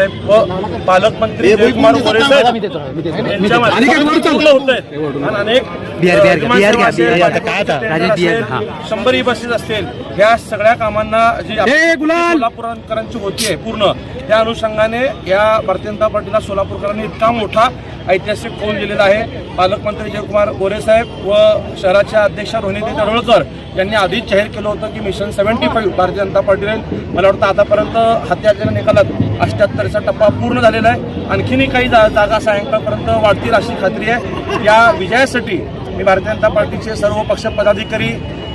साहेब व पालकमंत्री जयकुमार गोरे साहेब होत आहेत आणि अनेक 100 बसेस असतील, ह्या सगळ्या कामांना जी सोलापूरकरांची होती आहे पूर्ण, त्या अनुषंगाने या भारतीय जनता पार्टीला सोलापूरकरांनी इतका मोठा ऐतिहासिक कौल दिलेला आहे। पालकमंत्री जयकुमार गोरे साहेब व शहराच्या अध्यक्षा रोहिणी तडवळकर यांनी आधीच जाहीर केलं होतं की मिशन 75 भारतीय जनता पार्टीने, मला वाटतं आतापर्यंत हाती आलेल्या निकालात 78चा टप्पा पूर्ण झालेला आहे। आणखीनही काही जागा सायंकाळपर्यंत वाढतील अशी खात्री आहे। या विजयासाठी मी भारतीय जनता पार्टीचे सर्व पक्ष पदाधिकारी,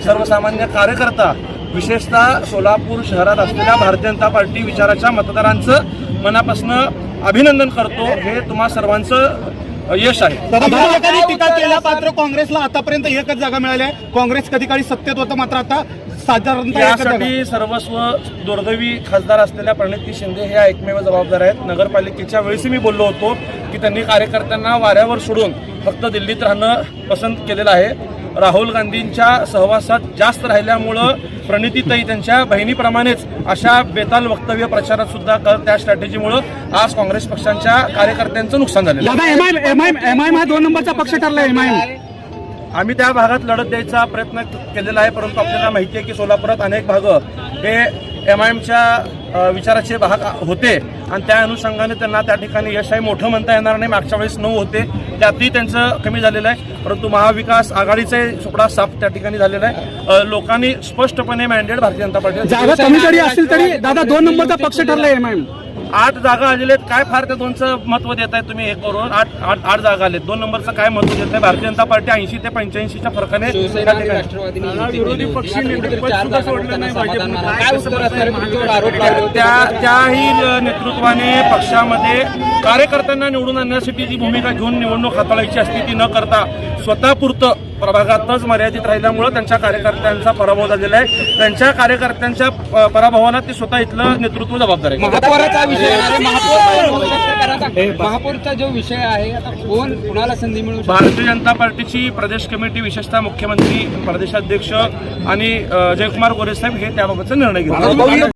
सर्वसामान्य कार्यकर्ता, विशेषतः सोलापूर शहरात असलेल्या भारतीय जनता पार्टी विचाराच्या मतदारांचं मनापासून अभिनंदन करतो। हे तुम्हा सर्वांचं यश आहे। टीका केला, मात्र काँग्रेसला आतापर्यंत एकच जागा मिळाल्या आहे। काँग्रेस कधी काळी सत्तेत होतं, मात्र आता साधारणतः यासाठी सर्वस्व दुर्दैवी खासदार असलेल्या प्रणिती शिंदे हे एकमेव जबाबदार आहेत। नगरपालिकेच्या वेळेस मी बोललो होतो की त्यांनी कार्यकर्त्यांना वाऱ्यावर सोडून फक्त दिल्लीत राहणं पसंत केलेलं आहे। राहुल गांधींच्या सहवासात जास्त राहिल्यामुळं प्रणितीताई त्यांच्या बहिणीप्रमाणेच अशा बेताल वक्तव्य प्रचारात सुद्धा त्या स्ट्रॅटेजीमुळं आज काँग्रेस पक्षांच्या कार्यकर्त्यांचं नुकसान झालं। एमआयएम हा 2 नंबरचा पक्ष ठरला। एमआयएम आम्ही त्या भागात लढत द्यायचा प्रयत्न केलेला आहे, परंतु आपल्याला माहिती आहे की सोलापुरात अनेक भाग हे एमआयएमच्या विचाराचे भाग होते आणि त्या अनुषंगाने त्यांना त्या ठिकाणी यश आहे मोठं म्हणता येणार नाही। मागच्या वेळेस 9 होते, त्यातही त्यांचं कमी झालेलं आहे, परंतु महाविकास आघाडीचे सुपडा साफ त्या ठिकाणी झालेला आहे। लोकांनी स्पष्टपणे मॅन्डेट भारतीय जनता पार्टी जागा कमी जरी असतील तरी दादा 2 नंबरचा पक्ष ठरला एमआयएम। 8 जागा आलेल्या आहेत, काय फार त्या 2चं महत्व देताय तुम्ही? 1 करून 8 जागा आलेत, 2 नंबरचं काय महत्व देत नाही? भारतीय जनता पार्टी 80 ते 85च्या फरकाने विरोधी पक्ष त्याही नेतृत्वाने पक्षामध्ये कार्यकर्त्यांना निवडून आणण्यासाठी जी भूमिका घेऊन निवडणूक हाताळायची असते ती न करता स्वतःपुरतं प्रभागातच मर्यादित राहिल्यामुळे त्यांच्या कार्यकर्त्यांचा पराभव झालेला आहे। त्यांच्या कार्यकर्त्यांच्या पराभवाला ते स्वतः इथलं नेतृत्व जबाबदार आहे। महापौरचा जो विषय आहे, आता कोण कुणाला संधी मिळू? भारतीय जनता पार्टीची प्रदेश कमिटी, विशेषतः मुख्यमंत्री, प्रदेशाध्यक्ष आणि जयकुमार गोरे साहेब हे त्याबाबतचा निर्णय घेतात।